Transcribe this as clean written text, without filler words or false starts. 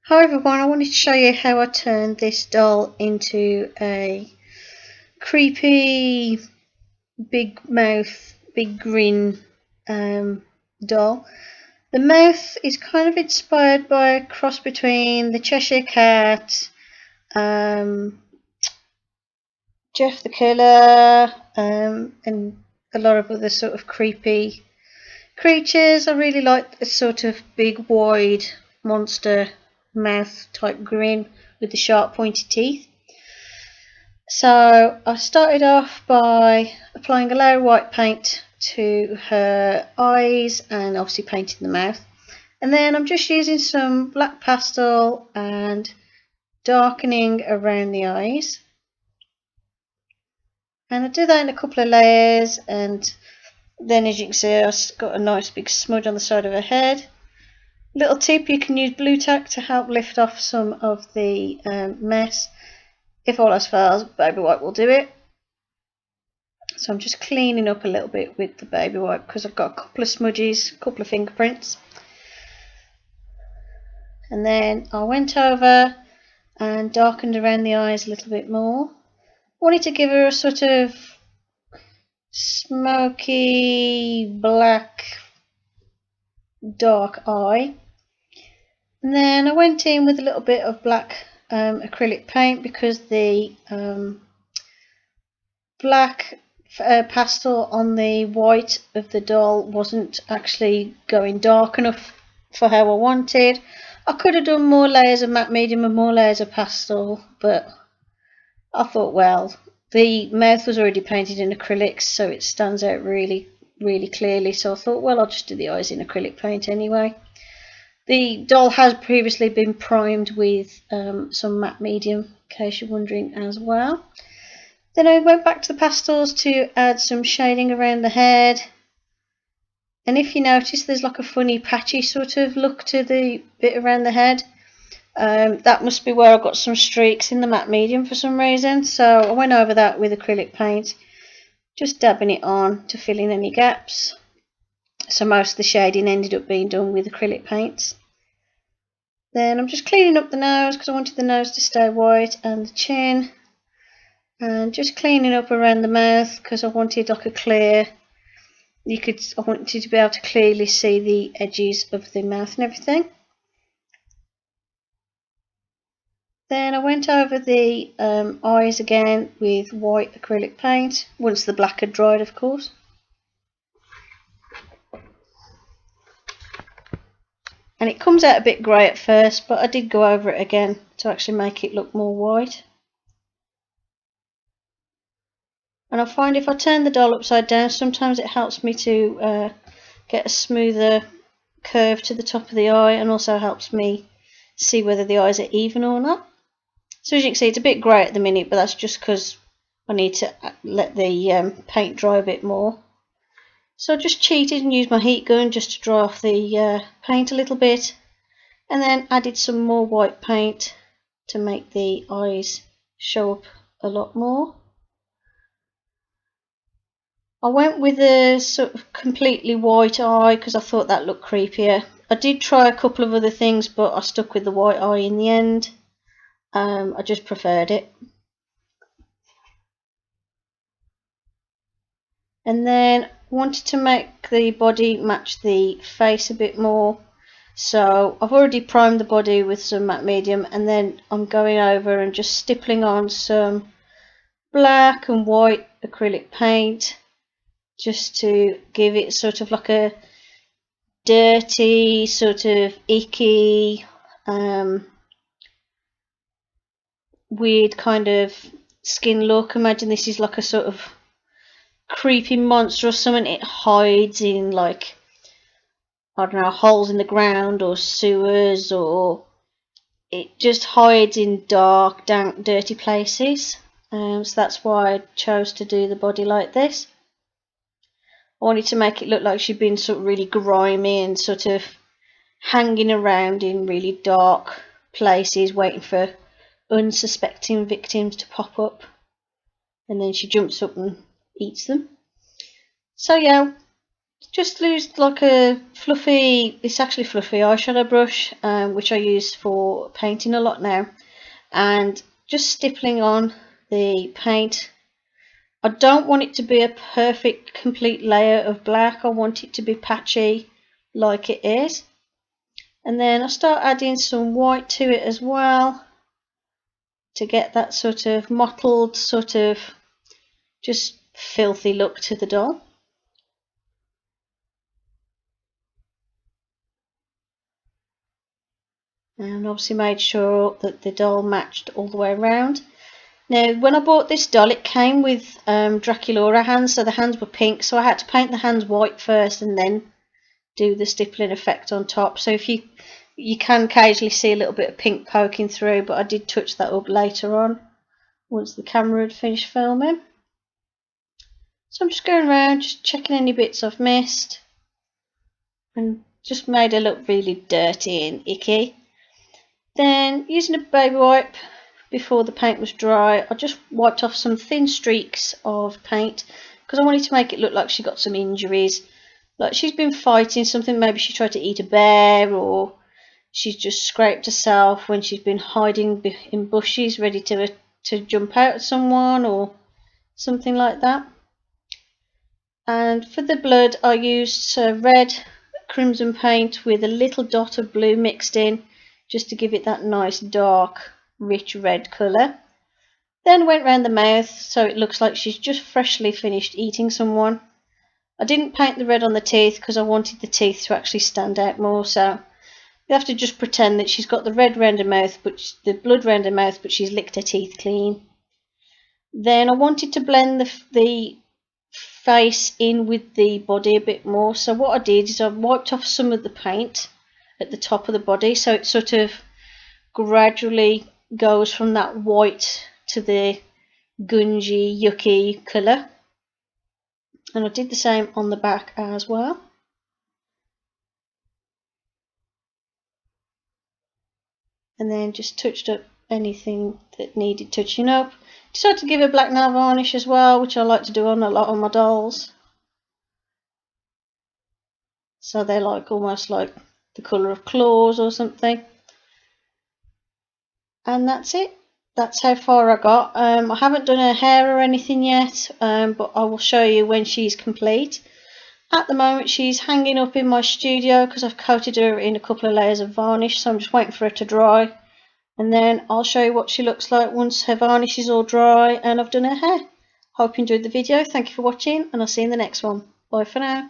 Hi everyone, I wanted to show you how I turned this doll into a creepy, big mouth, big grin doll. The mouth is kind of inspired by a cross between the Cheshire Cat, um, Jeff the Killer, and a lot of other sort of creepy creatures. I really like the sort of big, wide monster mouth type grin with the sharp pointy teeth. So I started off by applying a layer of white paint to her eyes and obviously painting the mouth, and then I'm just using some black pastel and darkening around the eyes, and I do that in a couple of layers. And then, as you can see, I've got a nice big smudge on the side of her head. Little tip, you can use blue tack to help lift off some of the mess. If all else fails, baby wipe will do it. So I'm just cleaning up a little bit with the baby wipe because I've got a couple of smudges, a couple of fingerprints. And then I went over and darkened around the eyes a little bit more. I wanted to give her a sort of smoky, black, dark eye. And then I went in with a little bit of black acrylic paint because the black pastel on the white of the doll wasn't actually going dark enough for how I wanted. I could have done more layers of matte medium and more layers of pastel, but I thought, well, the mouth was already painted in acrylics, so it stands out really, really clearly. So I thought, well, I'll just do the eyes in acrylic paint anyway. The doll has previously been primed with some matte medium, in case you're wondering as well. Then I went back to the pastels to add some shading around the head. And if you notice, there's like a funny patchy sort of look to the bit around the head. That must be where I got some streaks in the matte medium for some reason. So I went over that with acrylic paint, just dabbing it on to fill in any gaps. So most of the shading ended up being done with acrylic paints. Then I'm just cleaning up the nose because I wanted the nose to stay white, and the chin, and just cleaning up around the mouth because I wanted like a clear, I wanted to be able to clearly see the edges of the mouth and everything. Then I went over the eyes again with white acrylic paint, once the black had dried, of course. And it comes out a bit grey at first, but I did go over it again to actually make it look more white. And I find if I turn the doll upside down, sometimes it helps me to get a smoother curve to the top of the eye, and also helps me see whether the eyes are even or not. So as you can see, it's a bit grey at the minute, but that's just because I need to let the paint dry a bit more. So I just cheated and used my heat gun just to dry off the paint a little bit, and then added some more white paint to make the eyes show up a lot more. I went with a sort of completely white eye because I thought that looked creepier. I did try a couple of other things, but I stuck with the white eye in the end. I just preferred it. And then wanted to make the body match the face a bit more, so I've already primed the body with some matte medium, and then I'm going over and just stippling on some black and white acrylic paint just to give it sort of like a dirty, sort of icky, weird kind of skin look. Imagine this is like a sort of creepy monster or something. It hides in, like, I don't know, holes in the ground or sewers, or it just hides in dark, dank, dirty places. So that's why I chose to do the body like this. I wanted to make it look like she'd been sort of really grimy and sort of hanging around in really dark places, waiting for unsuspecting victims to pop up, and then she jumps up and eats them. So yeah, Just used like a fluffy, it's actually fluffy eyeshadow brush, which I use for painting a lot now, and just stippling on the paint. I don't want it to be a perfect complete layer of black, I want it to be patchy like it is. And then I start adding some white to it as well to get that sort of mottled, sort of just filthy look to the doll. And obviously made sure that the doll matched all the way around. Now, when I bought this doll, it came with Draculaura hands, so the hands were pink, so I had to paint the hands white first and then do the stippling effect on top. So if you can occasionally see a little bit of pink poking through, but I did touch that up later on once the camera had finished filming. So I'm just going around, just checking any bits I've missed, and just made her look really dirty and icky. Then, using a baby wipe before the paint was dry, I just wiped off some thin streaks of paint because I wanted to make it look like she got some injuries, like she's been fighting something. Maybe she tried to eat a bear, or she's just scraped herself when she's been hiding in bushes ready to jump out at someone or something like that. And for the blood, I used red crimson paint with a little dot of blue mixed in, just to give it that nice dark rich red colour. Then went round the mouth so it looks like she's just freshly finished eating someone. I didn't paint the red on the teeth because I wanted the teeth to actually stand out more, so you have to just pretend that she's got the red round her mouth, but the blood round her mouth, but she's licked her teeth clean. Then I wanted to blend the face in with the body a bit more, so what I did is I wiped off some of the paint at the top of the body, so it sort of gradually goes from that white to the gungy, yucky colour. And I did the same on the back as well. And then just touched up anything that needed touching up. Decided to give a black nail varnish as well, which I like to do on a lot of my dolls. So they're like almost like the colour of claws or something. And that's it. That's how far I got. I haven't done her hair or anything yet, but I will show you when she's complete. At the moment she's hanging up in my studio because I've coated her in a couple of layers of varnish, so I'm just waiting for her to dry, and then I'll show you what she looks like once her varnish is all dry and I've done her hair. Hope you enjoyed the video. Thank you for watching, and I'll see you in the next one. Bye for now.